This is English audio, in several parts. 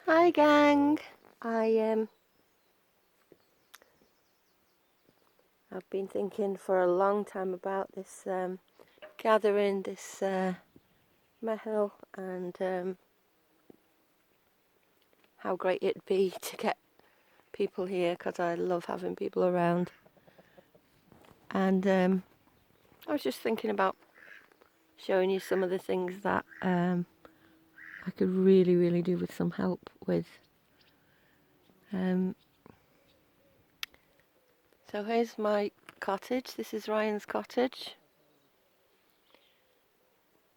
Hi gang. I've been thinking for a long time about this gathering, this mehel, and how great it'd be to get people here, because I love having people around. And I was just thinking about showing you some of the things that I could really do with some help with. So here's my cottage. This is Ryan's cottage.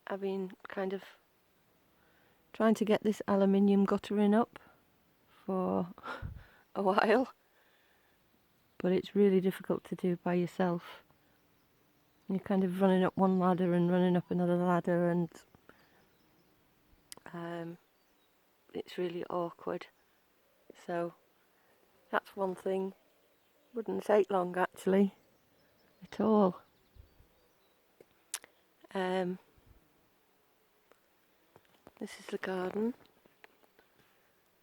I've been kind of trying to get this aluminium guttering up for a while, but it's really difficult to do by yourself. You're kind of running up one ladder and running up another ladder, and it's really awkward. So that's one thing. Wouldn't take long actually at all. This is the garden,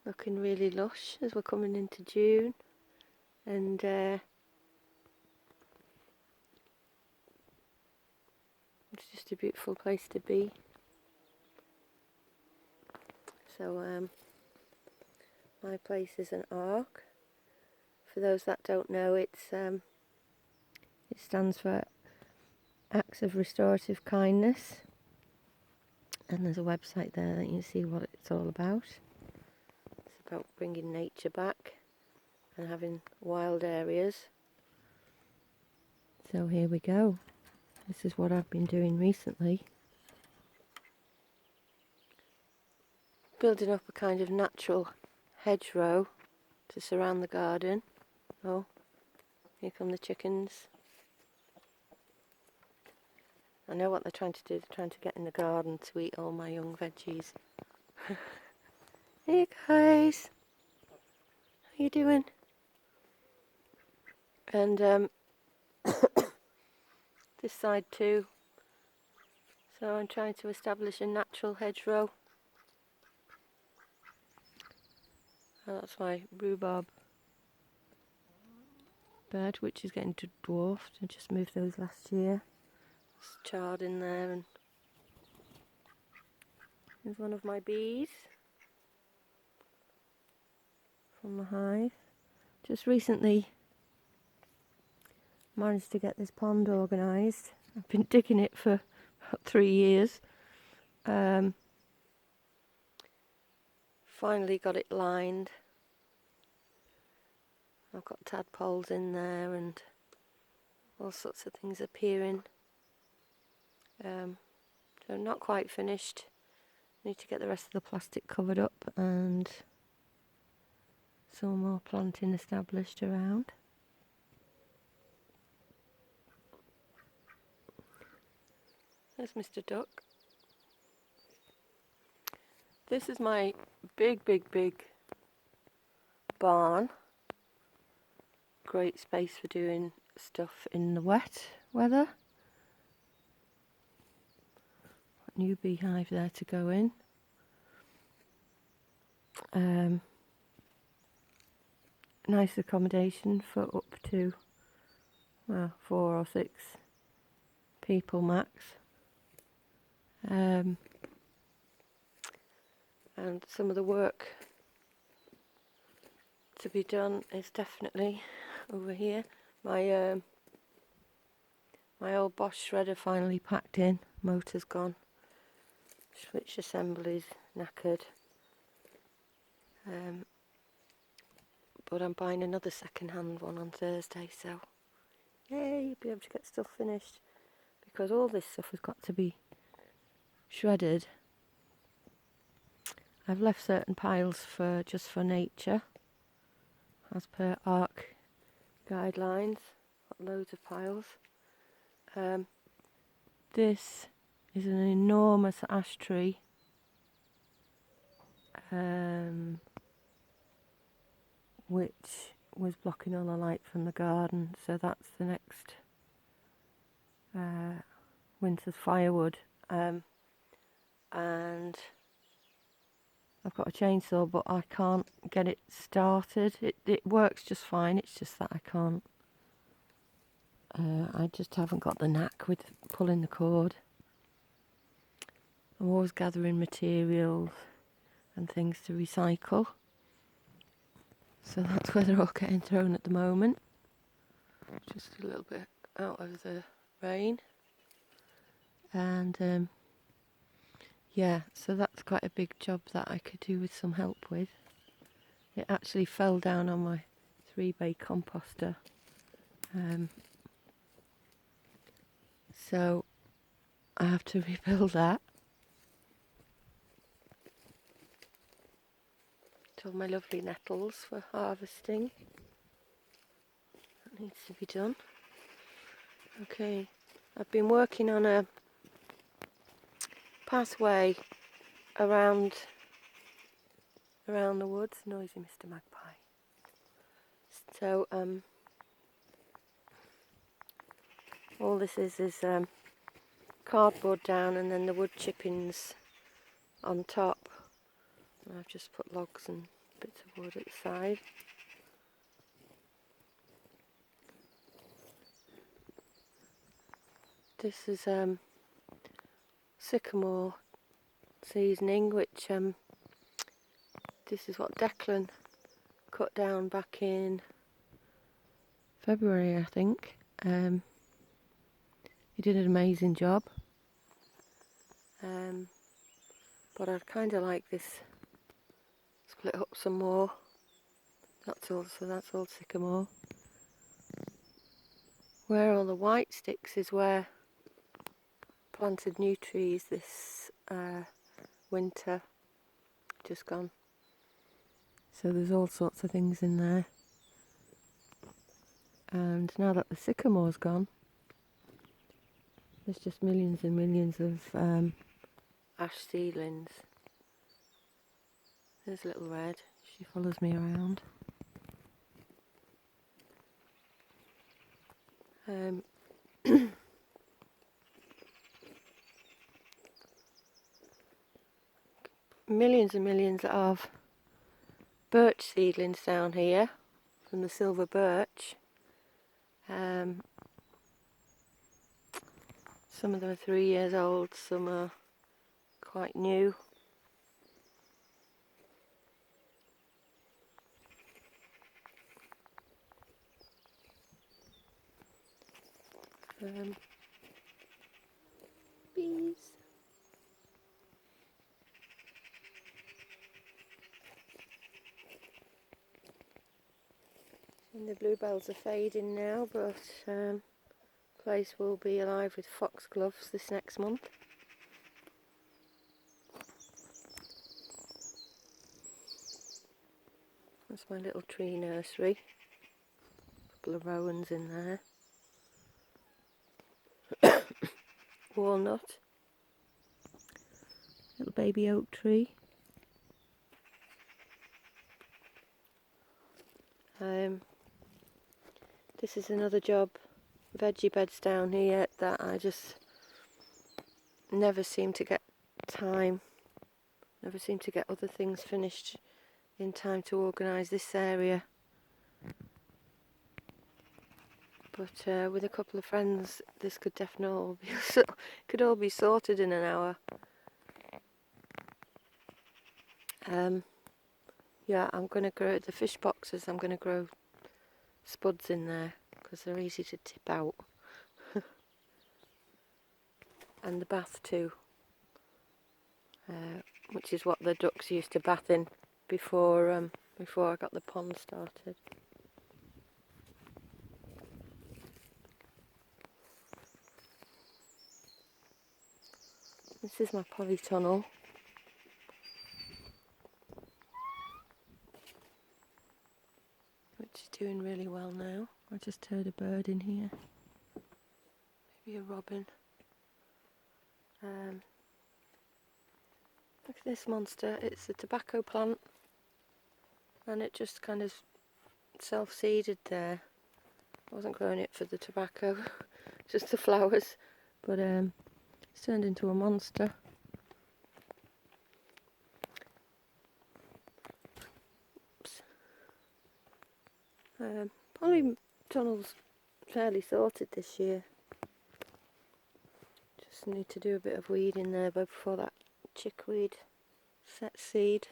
looking really lush as we're coming into June, and it's just a beautiful place to be. So my place is an ARC. For those that don't know, it stands for Acts of Restorative Kindness, and there's a website there that you can see what it's all about. It's about bringing nature back and having wild areas. So here we go. This is what I've been doing recently. Building up a kind of natural hedgerow to surround the garden. Oh, here come the chickens. I know what they're trying to do. They're trying to get in the garden to eat all my young veggies. Hey guys, how you doing? And this side too. So I'm trying to establish a natural hedgerow. Oh, that's my rhubarb bed, which is getting dwarfed. I just moved those last year. It's charred in there, and here's one of my bees from the hive. Just recently managed to get this pond organised. I've been digging it for about 3 years. Finally got it lined. I've got tadpoles in there and all sorts of things appearing. So not quite finished. Need to get the rest of the plastic covered up and some more planting established around. There's Mr. Duck. This is my big barn. Great space for doing stuff in the wet weather. New beehive there to go in. Nice accommodation for up to 4 or 6 people max. And some of the work to be done is definitely over here. My old Bosch shredder finally packed in. Motor's gone. Switch assembly's knackered. But I'm buying another second-hand one on Thursday, so yay, you'll be able to get stuff finished, because all this stuff has got to be shredded. I've left certain piles for just for nature, as per ARC guidelines. Got loads of piles. This is an enormous ash tree. Which was blocking all the light from the garden, so that's the next winter's firewood. And I've got a chainsaw, but I can't get it started. It works just fine, it's just that I can't. I just haven't got the knack with pulling the cord. I'm always gathering materials and things to recycle. So that's where they're all getting thrown at the moment. Just a little bit out of the rain. And yeah, so that's quite a big job that I could do with some help with. It actually fell down on my 3-bay composter. So I have to rebuild that. All my lovely nettles for harvesting. That needs to be done. Okay, I've been working on a pathway around the woods. Noisy Mr. Magpie. So all this is cardboard down and then the wood chippings on top. And I've just put logs and bits of wood at the side. This is sycamore seasoning, which this is what Declan cut down back in February, I think. He did an amazing job. But I'd kind of like this split up some more. That's all, so that's all sycamore. Where all the white sticks is where I planted new trees this winter, just gone. So there's all sorts of things in there. And now that the sycamore's gone, there's just millions and millions of ash seedlings. There's Little Red, she follows me around. Millions and millions of birch seedlings down here from the silver birch. Some of them are 3 years old, some are quite new. Bees. And the bluebells are fading now, but place will be alive with foxgloves this next month. That's my little tree nursery. A couple of rowans in there. Walnut. Little baby oak tree. This is another job, veggie beds down here, that I just never seem to get time, never seem to get other things finished in time to organise this area. But with a couple of friends, this could definitely could all be sorted in an hour. Yeah, I'm going to grow the fish boxes. I'm going to grow spuds in there because they're easy to tip out. And the bath too, which is what the ducks used to bath in before I got the pond started. This is my polytunnel. Which is doing really well now. I just heard a bird in here. Maybe a robin. Look at this monster. It's a tobacco plant. And it just kind of self-seeded there. I wasn't growing it for the tobacco, just the flowers. But it's turned into a monster. Probably tunnels fairly sorted this year. Just need to do a bit of weeding there before that chickweed sets seed.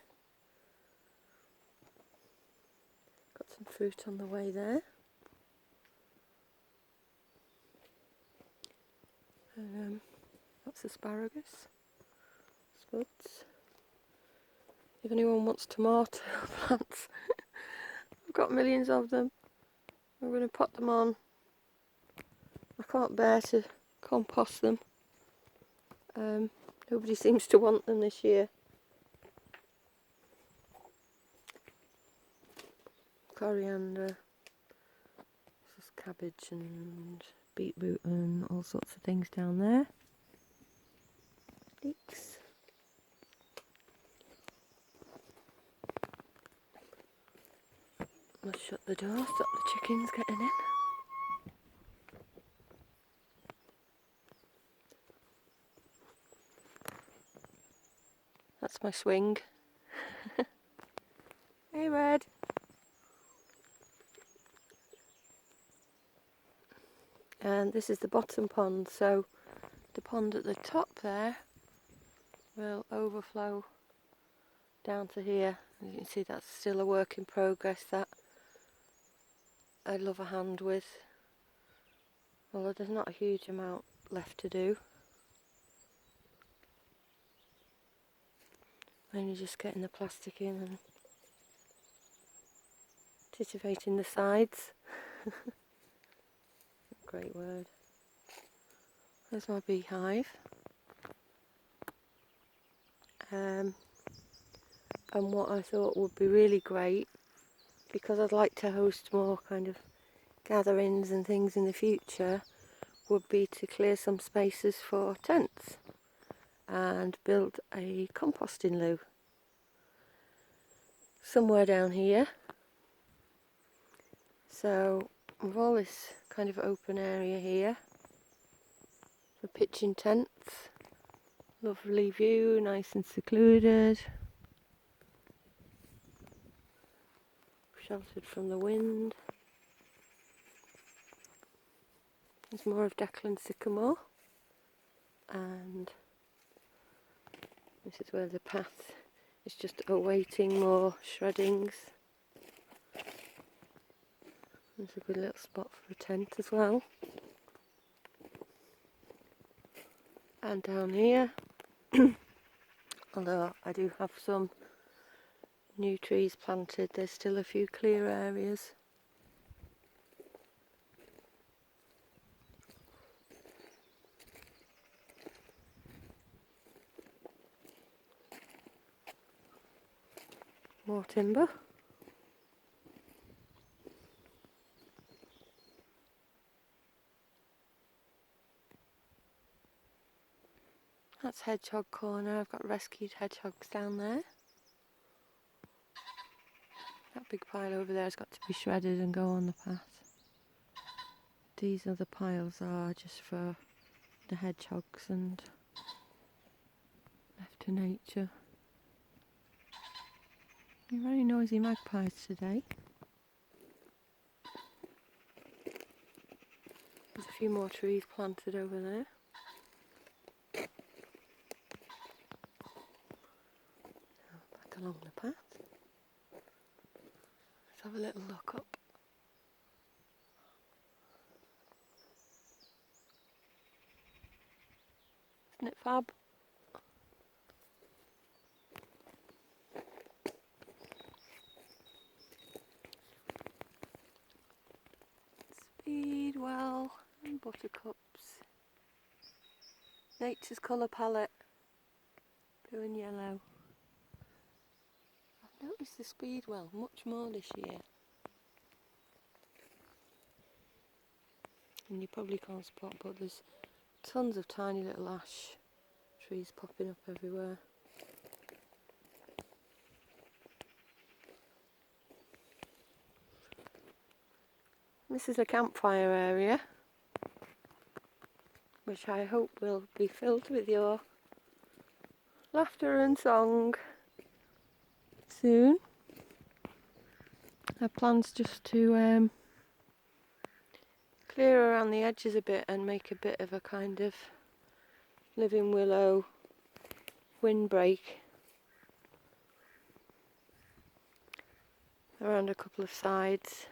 Got some fruit on the way there. That's asparagus, spuds. If anyone wants tomato plants, I've got millions of them. I'm going to pot them on. I can't bear to compost them. Nobody seems to want them this year. Coriander, this is cabbage and beetroot and all sorts of things down there. Leeks. Let's shut the door, stop the chickens getting in. That's my swing. Hey Red. And this is the bottom pond, so the pond at the top there will overflow down to here. As you can see, that's still a work in progress that I'd love a hand with, although there's not a huge amount left to do. Only just getting the plastic in and titivating the sides. Great word. There's my beehive. And what I thought would be really great, because I'd like to host more kind of gatherings and things in the future, would be to clear some spaces for tents and build a composting loo somewhere down here. So with all this kind of open area here for pitching tents, lovely view, nice and secluded, sheltered from the wind. There's more of Declan sycamore, and this is where the path is just awaiting more shreddings. There's a good little spot for a tent as well. And down here, although I do have some new trees planted, there's still a few clear areas. More timber. That's Hedgehog Corner. I've got rescued hedgehogs down there. That big pile over there has got to be shredded and go on the path. These other piles are just for the hedgehogs and left to nature. You're very noisy magpies today. There's a few more trees planted over there. Back along the path. Let's have a little look up. Isn't it fab? Speedwell and buttercups. Nature's colour palette. Blue and yellow. I've noticed the speedwell much more this year. And you probably can't spot, but there's tons of tiny little ash trees popping up everywhere. This is a campfire area, which I hope will be filled with your laughter and song soon. Her plan's just to clear around the edges a bit and make a bit of a kind of living willow windbreak around a couple of sides.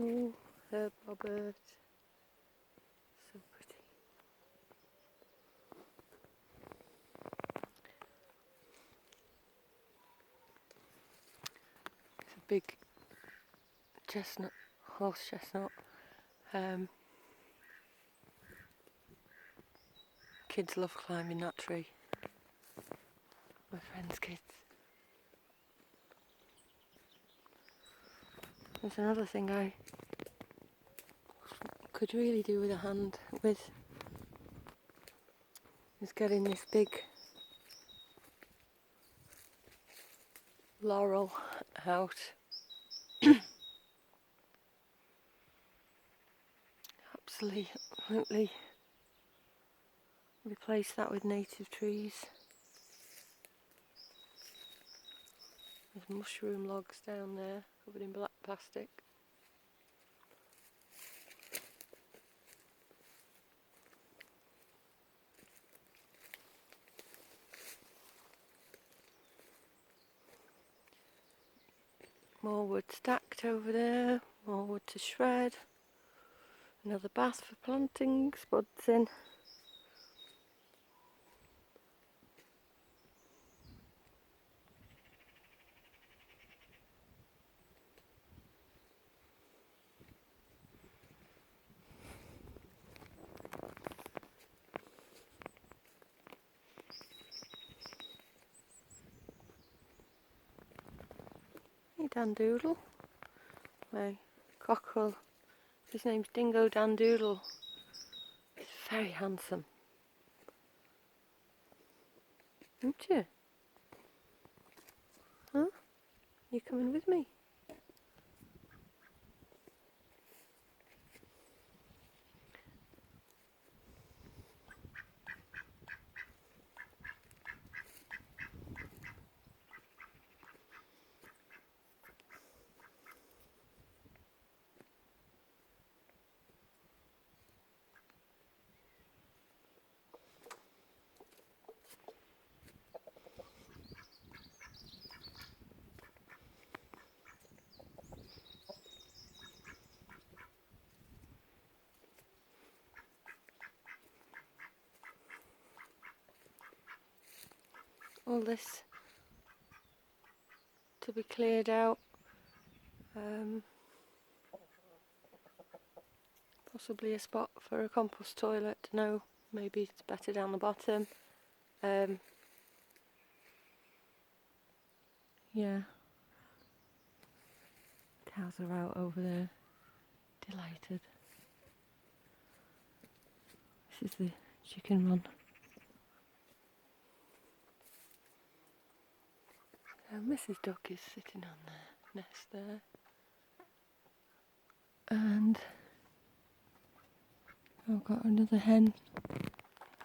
Oh, herb bobbert. So pretty. It's a big chestnut, horse chestnut. Kids love climbing that tree. My friend's kids. There's another thing I could really do with a hand with is getting this big laurel out. Absolutely replace that with native trees. There's mushroom logs down there covered in black plastic. More wood stacked over there, more wood to shred. Another bath for planting, spuds in. Hey Dandoodle, my cockerel, his name's Dingo Dandoodle. He's very handsome. Aren't you? Huh? You coming with me? All this to be cleared out. Possibly a spot for a compost toilet. No, maybe it's better down the bottom. Yeah. Cows are out over there, delighted. This is the chicken run. Mrs. Duck is sitting on the nest there. And I've got another hen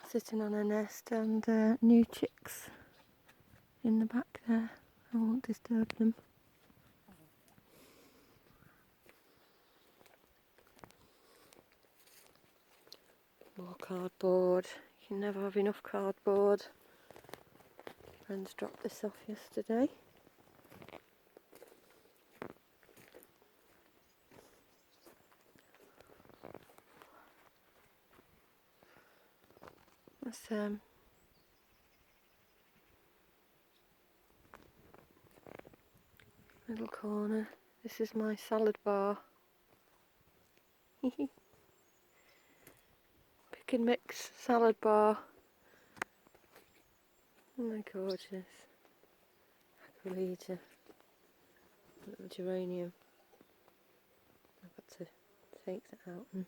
sitting on her nest and new chicks in the back there. I won't disturb them. More cardboard. You can never have enough cardboard. Friends dropped this off yesterday. That's little corner. This is my salad bar. Pick and mix salad bar. Oh my gorgeous. Acrolegia. Little geranium. I've got to take that out and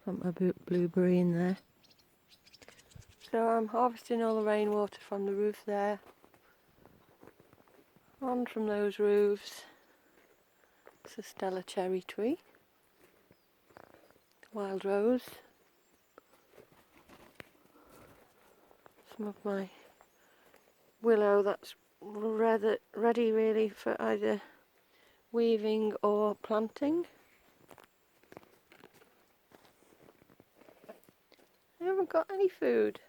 put my blueberry in there. So I'm harvesting all the rainwater from the roof there. On from those roofs. It's a Stella cherry tree. Wild rose. some of my willow that's ready really for either weaving or planting. I haven't got any food.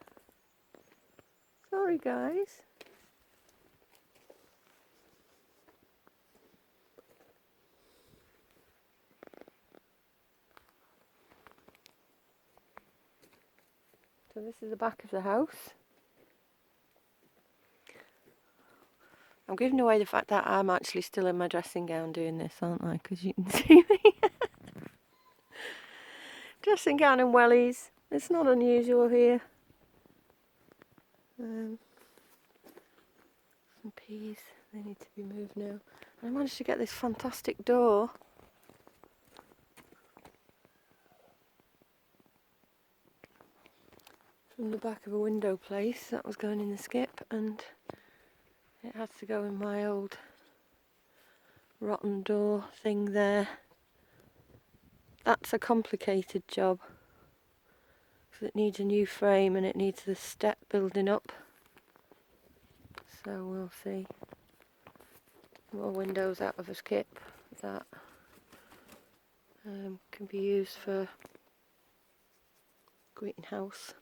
Sorry guys. So this is the back of the house. I'm giving away the fact that I'm actually still in my dressing gown doing this, aren't I? Because you can see me. Dressing gown and wellies. It's not unusual here. Some peas. They need to be moved now. I managed to get this fantastic door. From the back of a window place that was going in the skip, and it had to go in my old rotten door thing there. That's a complicated job because it needs a new frame and it needs the step building up. So we'll see. More windows out of a skip that can be used for greenhouse.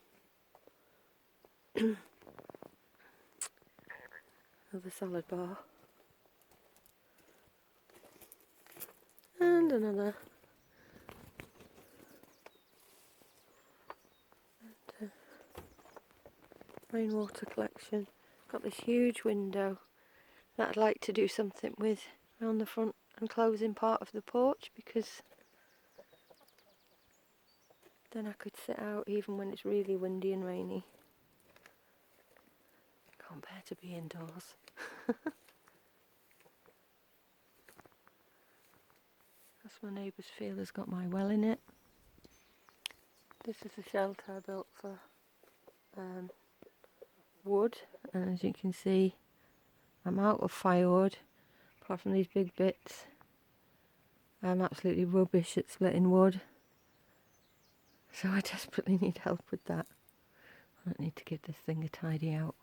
Another salad bar. And another. And rainwater collection. Got this huge window that I'd like to do something with around the front and closing part of the porch, because then I could sit out even when it's really windy and rainy. Can't bear to be indoors. That's my neighbour's field has got my well in it. This is a shelter I built for wood, and as you can see I'm out of firewood apart from these big bits. I'm absolutely rubbish at splitting wood, so I desperately need help with that. I need to give this thing a tidy out.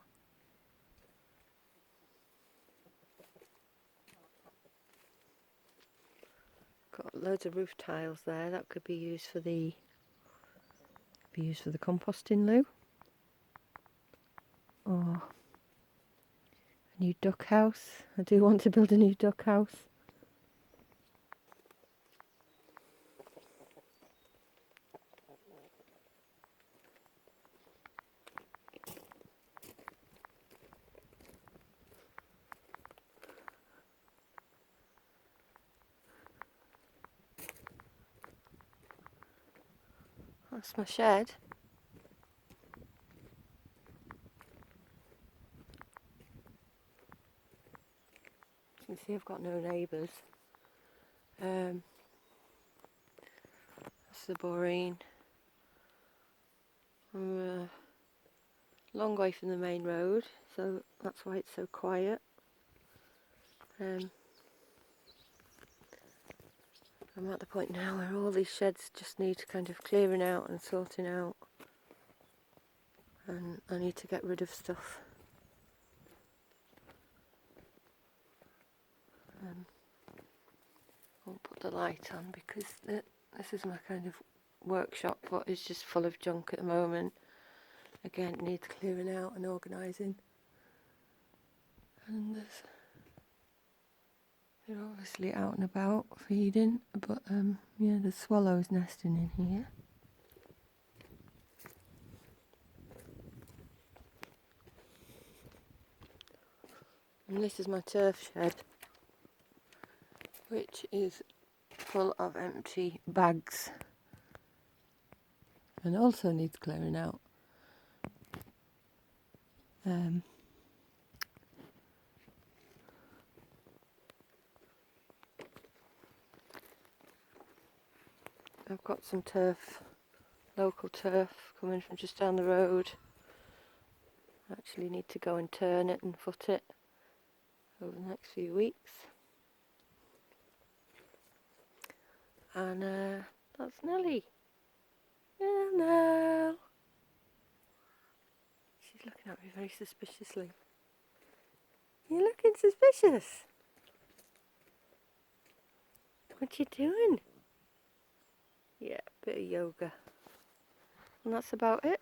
Got loads of roof tiles there that could be used for the composting loo, or a new duck house. I do want to build a new duck house. That's my shed. You can see I've got no neighbours. That's the Boreen. I'm a long way from the main road, so that's why it's so quiet. I'm at the point now where all these sheds just need kind of clearing out and sorting out, and I need to get rid of stuff. Won't put the light on because this is my kind of workshop, but it's just full of junk at the moment. Again, it needs clearing out and organising. And they're obviously out and about feeding, but yeah, there's swallows nesting in here. And this is my turf shed, which is full of empty bags and also needs clearing out. I've got some turf, local turf, coming from just down the road. I actually need to go and turn it and foot it over the next few weeks. And that's Nellie. Yeah, Nell. She's He's looking at me very suspiciously. You're looking suspicious. What you doing? Yeah, bit of yoga. And that's about it.